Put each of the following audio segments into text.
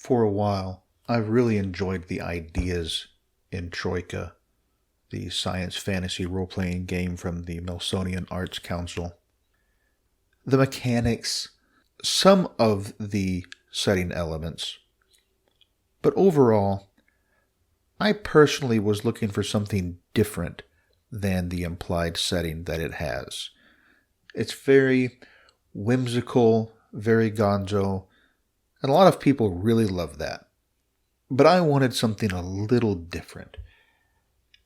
For a while, I really enjoyed the ideas in Troika, the science fantasy role-playing game from the Melsonian Arts Council. The mechanics, some of the setting elements. But overall, I personally was looking for something different than the implied setting that it has. It's very whimsical, very gonzo, and a lot of people really love that. But I wanted something a little different.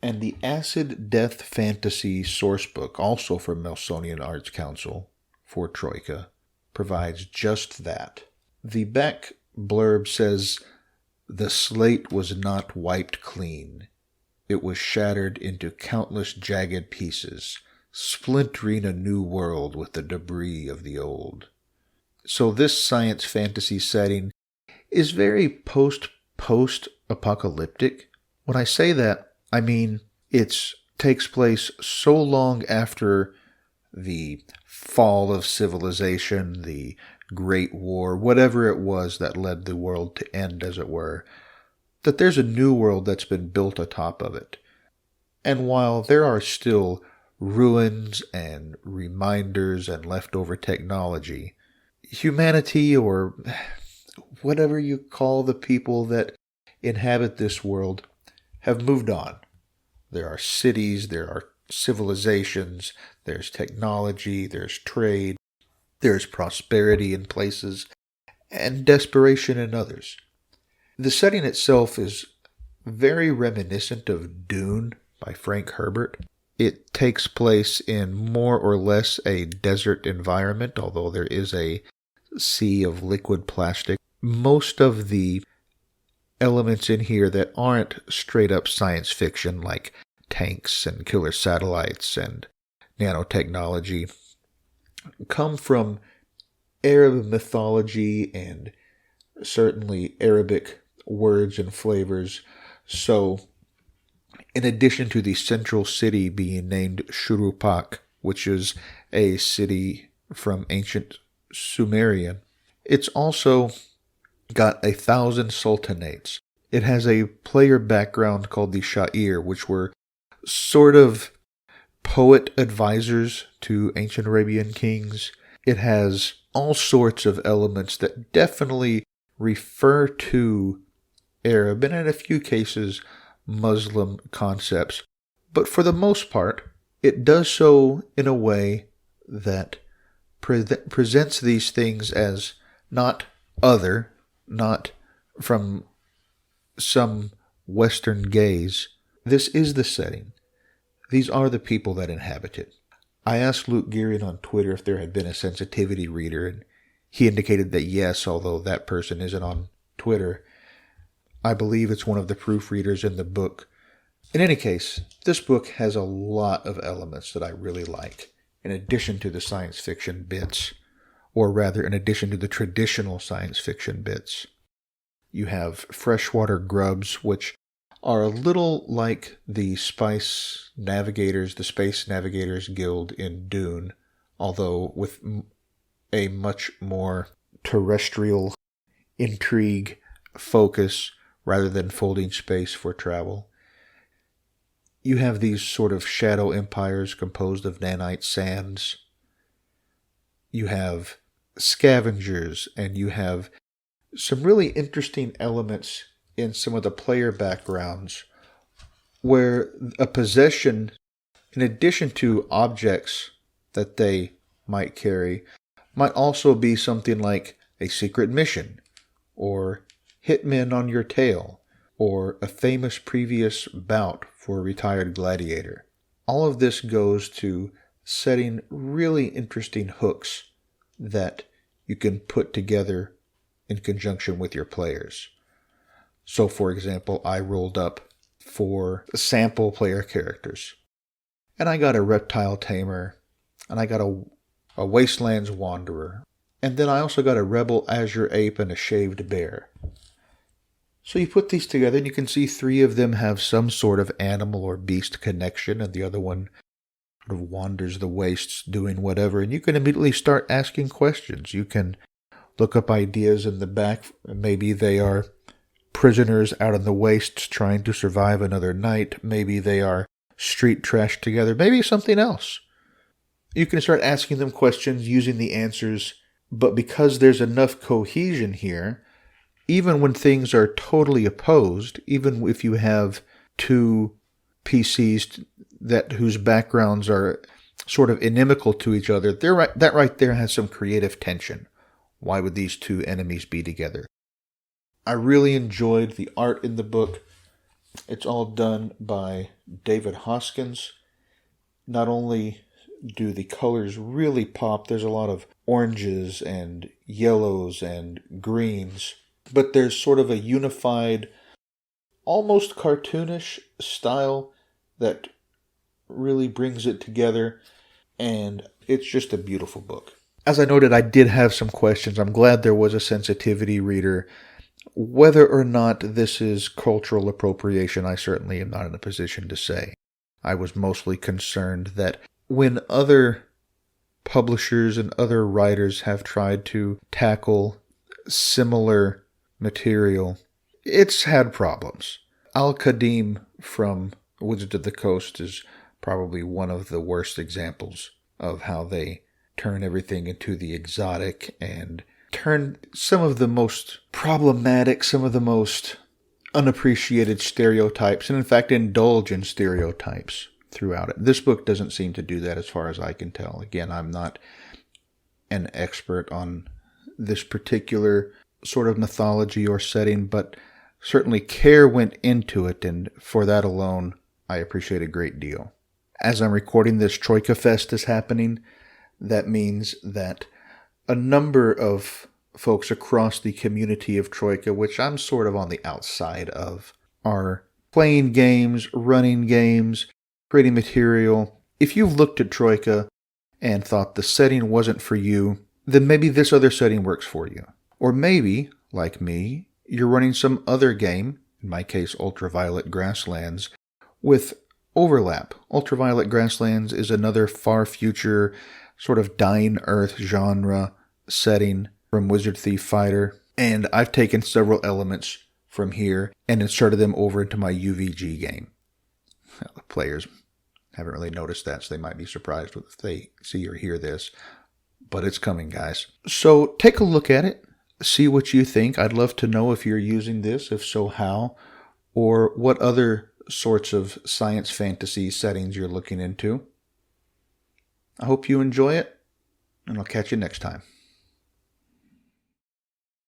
And the Acid Death Fantasy sourcebook, also from Melsonian Arts Council for Troika, provides just that. The back blurb says, "The slate was not wiped clean. It was shattered into countless jagged pieces, splintering a new world with the debris of the old." So this science fantasy setting is very post-apocalyptic. When I say that, I mean it takes place so long after the fall of civilization, the Great War, whatever it was that led the world to end, as it were, that there's a new world that's been built atop of it. And while there are still ruins and reminders and leftover technology, humanity, or whatever you call the people that inhabit this world, have moved on. There are cities, there are civilizations, there's technology, there's trade, there's prosperity in places, and desperation in others. The setting itself is very reminiscent of Dune by Frank Herbert. It takes place in more or less a desert environment, although there is a sea of liquid plastic. Most of the elements in here that aren't straight up science fiction, like tanks and killer satellites and nanotechnology, come from Arab mythology and certainly Arabic words and flavors. So, in addition to the central city being named Shurupak, which is a city from ancient Sumerian, it's also got 1,000 sultanates. It has a player background called the Sha'ir, which were sort of poet advisors to ancient Arabian kings. It has all sorts of elements that definitely refer to Arab and in a few cases Muslim concepts. But for the most part, it does so in a way that presents these things as not other, not from some Western gaze. This is the setting. These are the people that inhabit it. I asked Luke Gearian on Twitter if there had been a sensitivity reader, and he indicated that yes, although that person isn't on Twitter. I believe it's one of the proofreaders in the book. In any case, this book has a lot of elements that I really like, in addition to the science fiction bits, or rather, in addition to the traditional science fiction bits. You have freshwater grubs, which are a little like the Space Navigators Guild in Dune, although with a much more terrestrial intrigue focus rather than folding space for travel. You have these sort of shadow empires composed of nanite sands. You have scavengers, and you have some really interesting elements in some of the player backgrounds where a possession, in addition to objects that they might carry, might also be something like a secret mission, or hitmen on your tail, or a famous previous bout for a retired gladiator. All of this goes to setting really interesting hooks that you can put together in conjunction with your players. So, for example, I rolled up 4 sample player characters, and I got a reptile tamer, and I got a wastelands wanderer, and then I also got a rebel azure ape and a shaved bear. So you put these together, and you can see 3 of them have some sort of animal or beast connection, and the other one wanders the wastes doing whatever, and you can immediately start asking questions. You can look up ideas in the back. Maybe they are prisoners out in the wastes trying to survive another night. Maybe they are street trash together. Maybe something else. You can start asking them questions, using the answers, but because there's enough cohesion here, even when things are totally opposed, even if you have two PCs whose backgrounds are sort of inimical to each other, that right there has some creative tension. Why would these two enemies be together? I really enjoyed the art in the book. It's all done by David Hoskins. Not only do the colors really pop, there's a lot of oranges and yellows and greens, but there's sort of a unified, almost cartoonish style that really brings it together, and it's just a beautiful book. As I noted, I did have some questions. I'm glad there was a sensitivity reader. Whether or not this is cultural appropriation, I certainly am not in a position to say. I was mostly concerned that when other publishers and other writers have tried to tackle similar material, it's had problems. Al-Qadim from Wizards of the Coast is probably one of the worst examples of how they turn everything into the exotic and turn some of the most problematic, some of the most unappreciated stereotypes, and in fact indulge in stereotypes throughout it. This book doesn't seem to do that as far as I can tell. Again, I'm not an expert on this particular sort of mythology or setting, but certainly care went into it, and for that alone, I appreciate a great deal. As I'm recording this, Troika Fest is happening. That means that a number of folks across the community of Troika, which I'm sort of on the outside of, are playing games, running games, creating material. If you've looked at Troika and thought the setting wasn't for you, then maybe this other setting works for you. Or maybe, like me, you're running some other game, in my case Ultraviolet Grasslands, with overlap. Ultraviolet Grasslands is another far future sort of dying earth genre setting from Wizard Thief Fighter, and I've taken several elements from here and inserted them over into my UVG game. Well, the players haven't really noticed that, so they might be surprised if they see or hear this, but it's coming, guys. So take a look at it, see what you think. I'd love to know if you're using this, if so, how, or what other sorts of science fantasy settings you're looking into. I hope you enjoy it, and I'll catch you next time.